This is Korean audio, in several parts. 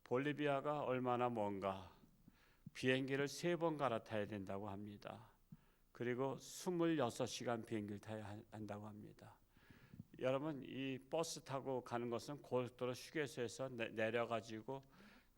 볼리비아가 얼마나 먼가 비행기를 3번 갈아타야 된다고 합니다. 그리고 26시간 비행기를 타야 한다고 합니다. 여러분, 이 버스 타고 가는 것은 고속도로 휴게소에서 내려가지고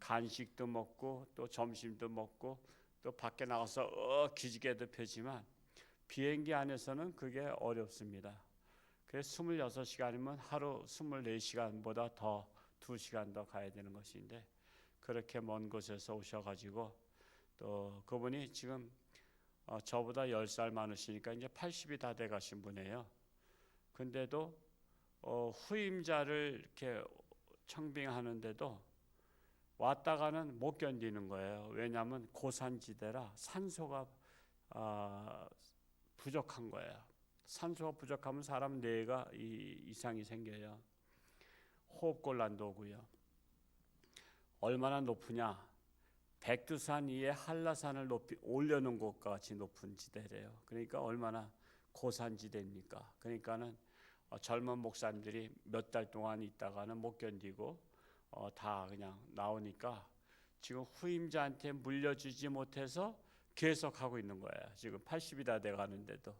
간식도 먹고 또 점심도 먹고 또 밖에 나가서 기지개도 펴지만 비행기 안에서는 그게 어렵습니다. 그래서 26시간이면 하루 24시간보다 더 2시간 더 가야 되는 것인데 그렇게 먼 곳에서 오셔가지고 또 그분이 지금 저보다 10살 많으시니까 이제 80이 다 돼가신 분이에요. 근데도 후임자를 이렇게 청빙하는데도 왔다가는 못 견디는 거예요. 왜냐하면 고산지대라 산소가 부족한 거예요. 산소가 부족하면 사람 뇌가 이상이 생겨요. 호흡곤란도 오고요. 얼마나 높으냐? 백두산 위에 한라산을 높이 올려놓은 것과 같이 높은 지대래요. 그러니까 얼마나 고산지대입니까? 그러니까는 젊은 목사님들이 몇 달 동안 있다가는 못 견디고 다 그냥 나오니까 지금 후임자한테 물려주지 못해서 계속 하고 있는 거예요. 지금 80이 다 돼가는데도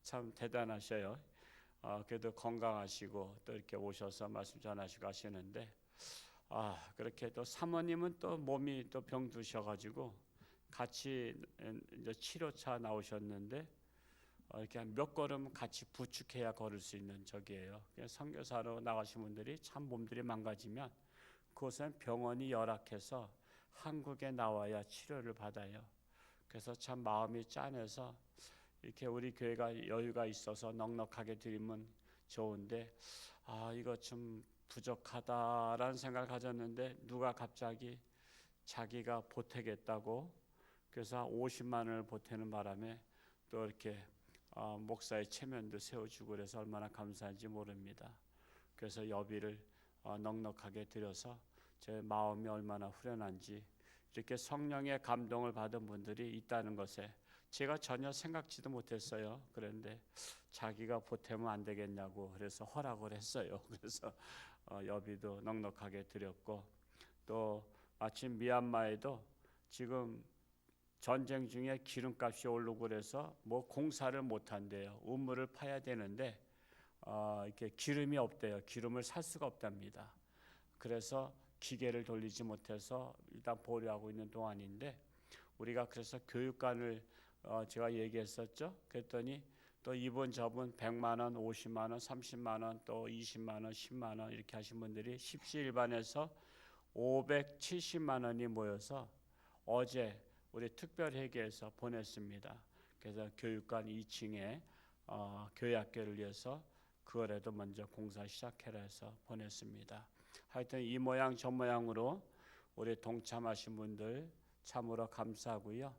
참 대단하셔요. 그래도 건강하시고 또 이렇게 오셔서 말씀 전하시고 하시는데 그렇게 또 사모님은 또 몸이 또 병드셔가지고 같이 이제 치료차 나오셨는데 이렇게 몇 걸음 같이 부축해야 걸을 수 있는 적이에요. 선교사로 나가신 분들이 참 몸들이 망가지면 그곳은 병원이 열악해서 한국에 나와야 치료를 받아요. 그래서 참 마음이 짠해서 이렇게 우리 교회가 여유가 있어서 넉넉하게 드리면 좋은데 이거 좀 부족하다라는 생각을 가졌는데 누가 갑자기 자기가 보태겠다고 그래서 50만 원을 보태는 바람에 또 이렇게 목사의 체면도 세워주고 그래서 얼마나 감사한지 모릅니다. 그래서 여비를 넉넉하게 드려서 제 마음이 얼마나 후련한지 이렇게 성령의 감동을 받은 분들이 있다는 것에 제가 전혀 생각지도 못했어요. 그런데 자기가 보태면 안 되겠냐고 그래서 허락을 했어요. 그래서 여비도 넉넉하게 드렸고 또 마침 미얀마에도 지금 전쟁 중에 기름값이 오르고 그래서 뭐 공사를 못 한대요. 우물을 파야 되는데 이렇게 기름이 없대요. 기름을 살 수가 없답니다. 그래서 기계를 돌리지 못해서 일단 보류하고 있는 동안인데 우리가 그래서 교육관을 제가 얘기했었죠. 그랬더니 또 이분 저분 100만 원, 50만 원, 30만 원, 또 20만 원, 10만 원 이렇게 하신 분들이 십시일반에서 570만 원이 모여서 어제 우리 특별회계에서 보냈습니다. 그래서 교육관 2층에 교회학교를 위해서 그거라도 먼저 공사 시작해라 해서 보냈습니다. 하여튼 이 모양 저 모양으로 우리 동참하신 분들 참으로 감사하고요.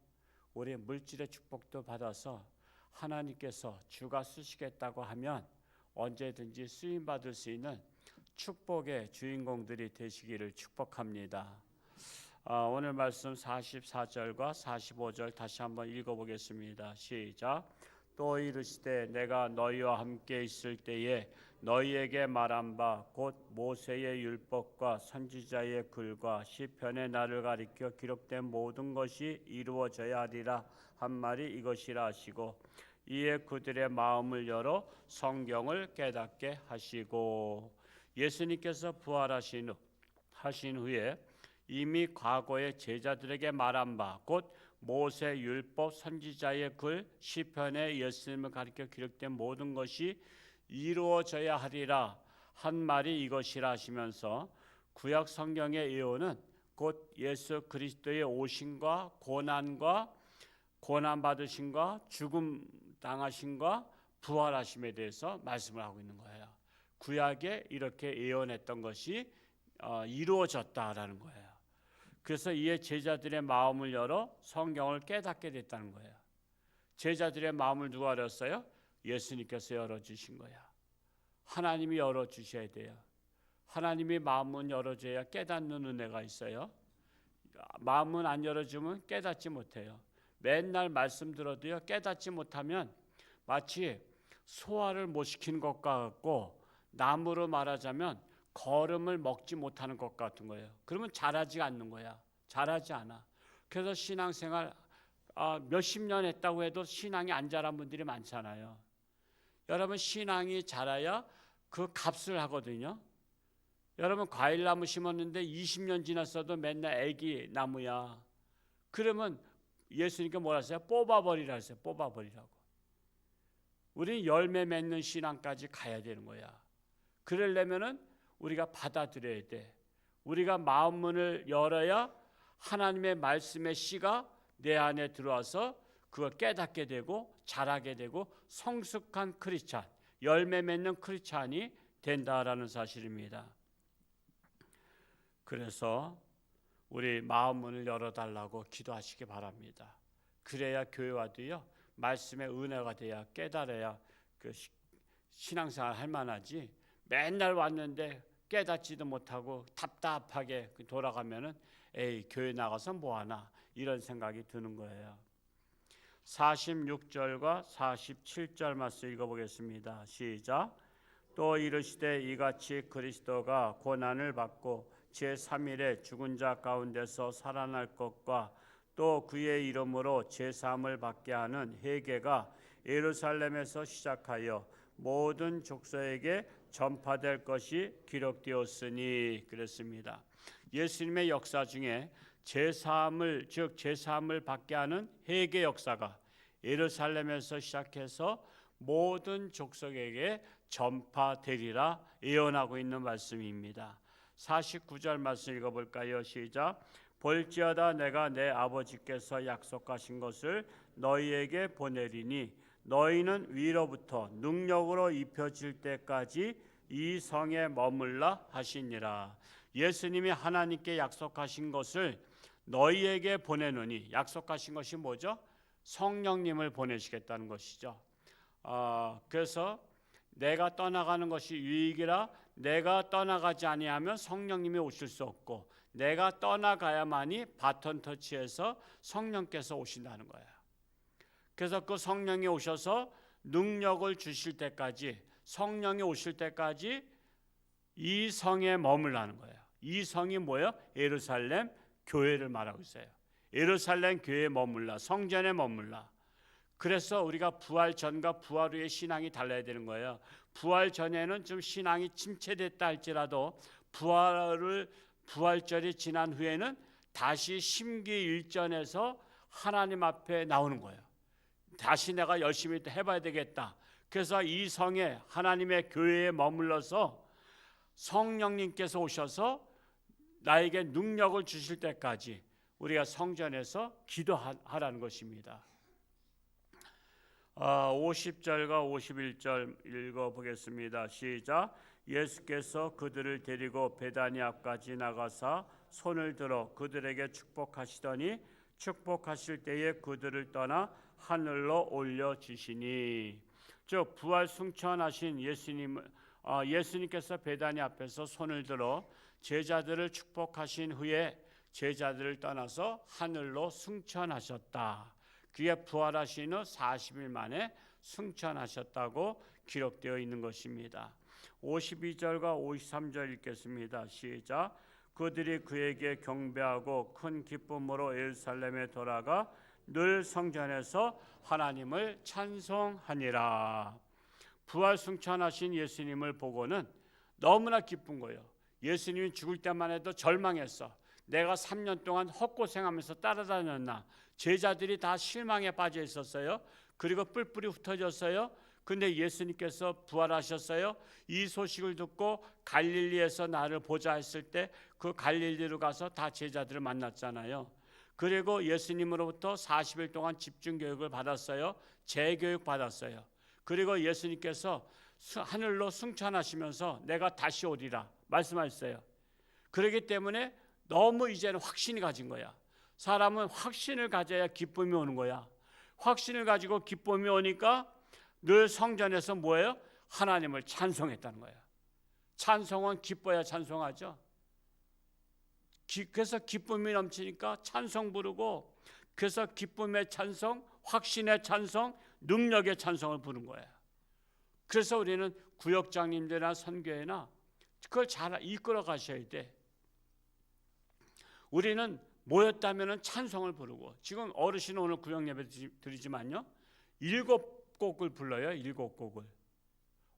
우리 물질의 축복도 받아서 하나님께서 주가 쓰시겠다고 하면 언제든지 쓰임받을 수 있는 축복의 주인공들이 되시기를 축복합니다. 오늘 말씀 44절과 45절 다시 한번 읽어보겠습니다. 시작. 또 이르시되 내가 너희와 함께 있을 때에 너희에게 말한 바 곧 모세의 율법과 선지자의 글과 시편의 나를 가리켜 기록된 모든 것이 이루어져야 하리라 한 말이 이것이라 하시고 이에 그들의 마음을 열어 성경을 깨닫게 하시고 예수님께서 부활하신 후에 이미 과거의 제자들에게 말한 바 곧 모세 율법 선지자의 글 시편에 예수님을 가리켜 기록된 모든 것이 이루어져야 하리라 한 말이 이것이라 하시면서 구약 성경의 예언은 곧 예수 그리스도의 오심과 고난과 고난 받으심과 죽음 당하심과 부활하심에 대해서 말씀을 하고 있는 거예요. 구약에 이렇게 예언했던 것이 이루어졌다라는 거예요. 그래서 이에 제자들의 마음을 열어 성경을 깨닫게 됐다는 거예요. 제자들의 마음을 누가 열었어요? 예수님께서 열어주신 거야. 하나님이 열어주셔야 돼요. 하나님이 마음은 열어줘야 깨닫는 은혜가 있어요. 마음은 안 열어주면 깨닫지 못해요. 맨날 말씀 들어도요 깨닫지 못하면 마치 소화를 못 시키는 것과 같고 나무로 말하자면 거름을 먹지 못하는 것 같은 거예요. 그러면 자라지 않는 거야. 자라지 않아. 그래서 신앙생활 몇십 년 했다고 해도 신앙이 안 자란 분들이 많잖아요. 여러분, 신앙이 자라야 그 값을 하거든요. 여러분, 과일나무 심었는데 20년 지났어도 맨날 애기 나무야. 그러면 예수님께 뭐라 하세요? 뽑아버리라 하세요. 뽑아버리라고. 우리는 열매 맺는 신앙까지 가야 되는 거야. 그러려면은 우리가 받아들여야 돼. 우리가 마음문을 열어야 하나님의 말씀의 씨가 내 안에 들어와서 그걸 깨닫게 되고 자라게 되고 성숙한 크리스찬, 열매 맺는 크리스찬이 된다라는 사실입니다. 그래서 우리 마음문을 열어달라고 기도하시기 바랍니다. 그래야 교회와도요, 말씀의 은혜가 돼야 깨달아야 그 신앙생활 할 만하지, 맨날 왔는데 깨닫지도 못하고 답답하게 돌아가면은 에이, 교회 나가서 뭐하나 이런 생각이 드는 거예요. 46절과 47절 말씀 읽어보겠습니다. 시작. 또 이르시되 이같이 그리스도가 고난을 받고 제3일에 죽은 자 가운데서 살아날 것과 또 그의 이름으로 제사함을 받게 하는 회개가 예루살렘에서 시작하여 모든 족속에게 전파될 것이 기록되었으니 그랬습니다. 예수님의 역사 중에 제사함을 받게 하는 회개 역사가 예루살렘에서 시작해서 모든 족속에게 전파되리라 예언하고 있는 말씀입니다. 49절 말씀 읽어볼까요? 시작. 볼지어다 내가 내 아버지께서 약속하신 것을 너희에게 보내리니 너희는 위로부터 능력으로 입혀질 때까지 이 성에 머물라 하시니라. 예수님이 하나님께 약속하신 것을 너희에게 보내노니, 약속하신 것이 뭐죠? 성령님을 보내시겠다는 것이죠. 그래서 내가 떠나가는 것이 유익이라, 내가 떠나가지 아니하면 성령님이 오실 수 없고 내가 떠나가야만이 바톤 터치해서 성령께서 오신다는 거예요. 그래서 그 성령이 오셔서 능력을 주실 때까지, 성령이 오실 때까지 이 성에 머물라는 거예요. 이 성이 뭐예요? 예루살렘 교회를 말하고 있어요. 예루살렘 교회에 머물라, 성전에 머물라. 그래서 우리가 부활 전과 부활 후의 신앙이 달라야 되는 거예요. 부활 전에는 좀 신앙이 침체됐다 할지라도 부활절이 지난 후에는 다시 심기일전에서 하나님 앞에 나오는 거예요. 다시 내가 열심히 해봐야 되겠다. 그래서 이 성에, 하나님의 교회에 머물러서 성령님께서 오셔서 나에게 능력을 주실 때까지 우리가 성전에서 기도하라는 것입니다. 50절과 51절 읽어보겠습니다. 시작. 예수께서 그들을 데리고 베다니 앞까지 나가사 손을 들어 그들에게 축복하시더니 축복하실 때에 그들을 떠나 하늘로 올려주시니, 즉 부활 승천하신 예수님께서 베다니 앞에서 손을 들어 제자들을 축복하신 후에 제자들을 떠나서 하늘로 승천하셨다. 그게 부활하신 후 40일 만에 승천하셨다고 기록되어 있는 것입니다. 52절과 53절 읽겠습니다. 시작. 그들이 그에게 경배하고 큰 기쁨으로 예루살렘에 돌아가 늘 성전에서 하나님을 찬송하니라. 부활 승천하신 예수님을 보고는 너무나 기쁜 거예요. 예수님이 죽을 때만 해도 절망했어. 내가 3년 동안 헛고생하면서 따라다녔나. 제자들이 다 실망에 빠져 있었어요. 그리고 뿔뿔이 흩어졌어요. 근데 예수님께서 부활하셨어요. 이 소식을 듣고 갈릴리에서 나를 보자 했을 때 그 갈릴리로 가서 다 제자들을 만났잖아요. 그리고 예수님으로부터 40일 동안 집중교육을 받았어요. 재교육 받았어요. 그리고 예수님께서 하늘로 승천하시면서 내가 다시 오리라 말씀하셨어요. 그렇기 때문에 너무 이제는 확신이 가진 거야. 사람은 확신을 가져야 기쁨이 오는 거야. 확신을 가지고 기쁨이 오니까 늘 성전에서 뭐예요? 하나님을 찬송했다는 거야. 찬송은 기뻐야 찬송하죠. 그래서 기쁨이 넘치니까 찬송 부르고, 그래서 기쁨의 찬송, 확신의 찬송, 능력의 찬송을 부른 거예요. 그래서 우리는 구역장님들이나 선교회나 그걸 잘 이끌어 가셔야 돼. 우리는 모였다면은 찬송을 부르고, 지금 어르신은 오늘 구역 예배 드리지만요, 7곡을 불러요. 7곡을.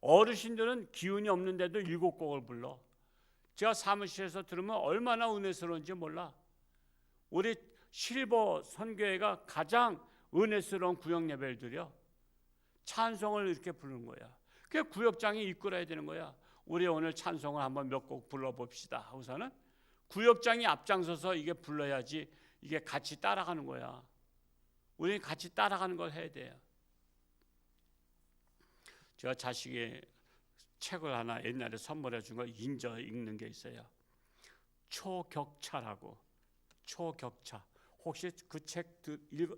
어르신들은 기운이 없는데도 7곡을 불러. 제가 사무실에서 들으면 얼마나 은혜스러운지 몰라. 우리 실버 선교회가 가장 은혜스러운 구역 예배를 드려. 찬송을 이렇게 부르는 거야. 그 구역장이 이끌어야 되는 거야. 우리 오늘 찬송을 한번 몇 곡 불러봅시다 하고서는 구역장이 앞장서서 이게 불러야지 이게 같이 따라가는 거야. 우리는 같이 따라가는 걸 해야 돼요. 제가 자식이 책을 하나 옛날에 선물해 준 거 인저 읽는 게 있어요. 초격차라고. 초격차. 혹시 그 책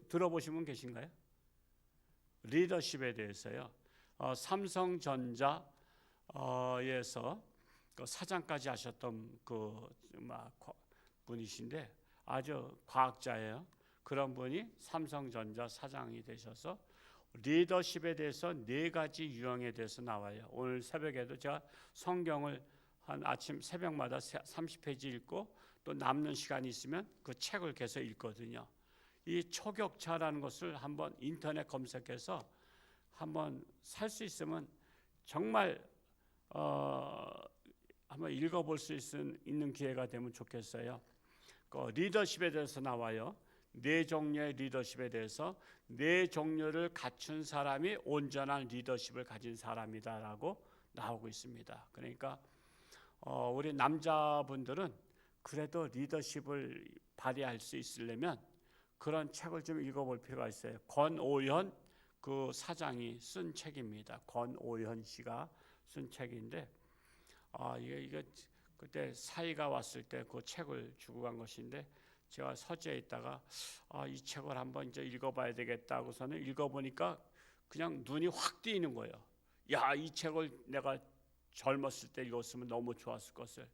들어보신 분 계신가요? 리더십에 대해서요. 삼성전자에서 그 사장까지 하셨던 그 분이신데 아주 과학자예요. 그런 분이 삼성전자 사장이 되셔서 리더십에 대해서 4가지 유형에 대해서 나와요. 오늘 새벽에도 제가 성경을 한 아침 새벽마다 30페이지 읽고 또 남는 시간이 있으면 그 책을 계속 읽거든요. 이 초격차라는 것을 한번 인터넷 검색해서 한번 살 수 있으면 정말 한번 읽어볼 수 있는 기회가 되면 좋겠어요. 그 리더십에 대해서 나와요. 4종류의 리더십에 대해서 4종류를 갖춘 사람이 온전한 리더십을 가진 사람이다라고 나오고 있습니다. 그러니까 우리 남자분들은 그래도 리더십을 발휘할 수 있으려면 그런 책을 좀 읽어볼 필요가 있어요. 권오현 그 사장이 쓴 책입니다. 권오현 씨가 쓴 책인데 이게 그때 사이가 왔을 때 그 책을 주고 간 것인데 제가 서재에 있다가 이 책을 한번 이제 읽어봐야 되겠다고서는 읽어보니까 그냥 눈이 확 띄는 거예요. 야, 이 책을 내가 젊었을 때 읽었으면 너무 좋았을 것을.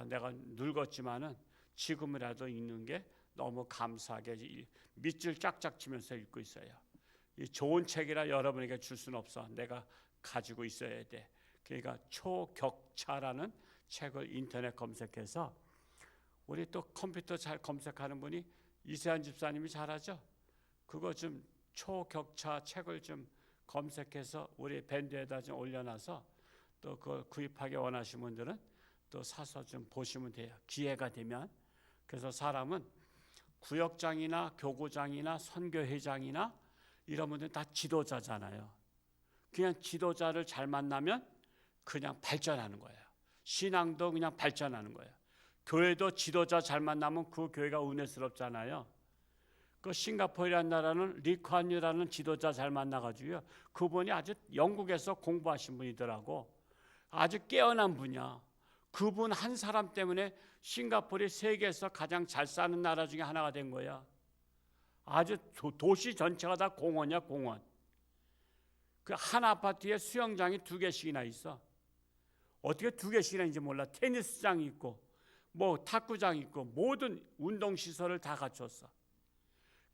내가 늙었지만은 지금이라도 읽는 게 너무 감사하게 밑줄 짝짝 치면서 읽고 있어요. 이 좋은 책이라 여러분에게 줄 수는 없어. 내가 가지고 있어야 돼. 그러니까 초격차라는 책을 인터넷 검색해서 우리 또 컴퓨터 잘 검색하는 분이 이세한 집사님이 잘하죠. 그거 좀 초격차 책을 좀 검색해서 우리 밴드에다 좀 올려놔서 또 그걸 구입하기 원하시는 분들은 또 사서 좀 보시면 돼요. 기회가 되면. 그래서 사람은 구역장이나 교구장이나 선교회장이나 이런 분들 다 지도자잖아요. 그냥 지도자를 잘 만나면 그냥 발전하는 거예요. 신앙도 그냥 발전하는 거예요. 교회도 지도자 잘 만나면 그 교회가 은혜스럽잖아요. 그 싱가포르라는 나라는 리쿠안유라는 지도자 잘 만나가지고요. 그분이 아주 영국에서 공부하신 분이더라고. 아주 깨어난 분이야. 그분 한 사람 때문에 싱가포르이 세계에서 가장 잘 사는 나라 중에 하나가 된 거야. 아주 도시 전체가 다 공원이야, 공원. 그 한 아파트에 수영장이 2개씩이나 있어. 어떻게 2개씩이나 있는지 몰라. 테니스장이 있고 뭐 탁구장이 있고 모든 운동시설을 다 갖췄어.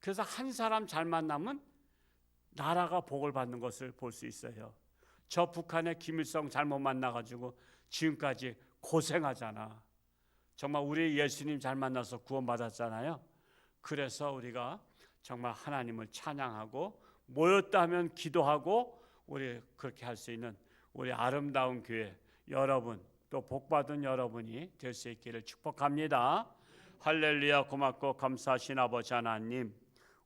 그래서 한 사람 잘 만나면 나라가 복을 받는 것을 볼 수 있어요. 저 북한의 김일성 잘못 만나가지고 지금까지 고생하잖아. 정말 우리 예수님 잘 만나서 구원받았잖아요. 그래서 우리가 정말 하나님을 찬양하고 모였다 하면 기도하고 우리 그렇게 할 수 있는 우리 아름다운 교회 여러분 또 복받은 여러분이 될 수 있기를 축복합니다. 할렐루야. 고맙고 감사하신 아버지 하나님,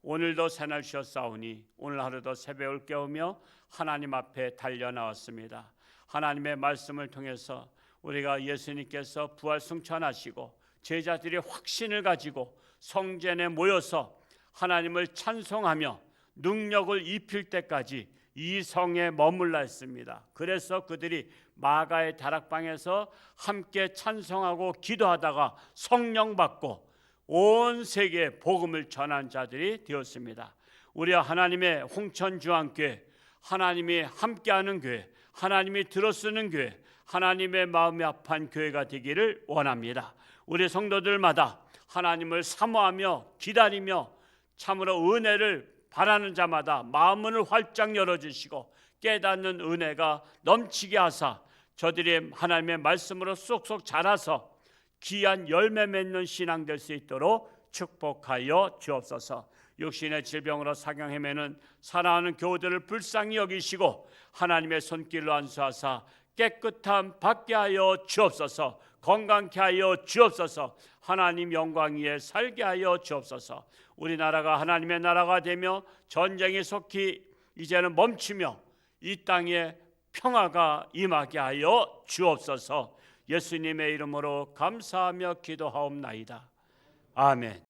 오늘도 새날 쉬었사오니 오늘 하루도 새벽을 깨우며 하나님 앞에 달려나왔습니다. 하나님의 말씀을 통해서 우리가 예수님께서 부활 승천하시고 제자들이 확신을 가지고 성전에 모여서 하나님을 찬송하며 능력을 입힐 때까지 이 성에 머물라 했습니다. 그래서 그들이 마가의 다락방에서 함께 찬송하고 기도하다가 성령 받고 온 세계에 복음을 전한 자들이 되었습니다. 우리 하나님의 홍천주안교회, 하나님이 함께하는 교회, 하나님이 들어쓰는 교회, 하나님의 마음이 합한 교회가 되기를 원합니다. 우리 성도들마다 하나님을 사모하며 기다리며 참으로 은혜를 바라는 자마다 마음문을 활짝 열어주시고 깨닫는 은혜가 넘치게 하사 저들이 하나님의 말씀으로 쏙쏙 자라서 귀한 열매 맺는 신앙 될 수 있도록 축복하여 주옵소서. 육신의 질병으로 사경 헤매는 사랑하는 교우들을 불쌍히 여기시고 하나님의 손길로 안수하사 깨끗함 받게 하여 주옵소서. 건강케 하여 주옵소서. 하나님 영광 위에 살게 하여 주옵소서. 우리나라가 하나님의 나라가 되며 전쟁이 속히 이제는 멈추며 이 땅에 평화가 임하게 하여 주옵소서. 예수님의 이름으로 감사하며 기도하옵나이다. 아멘.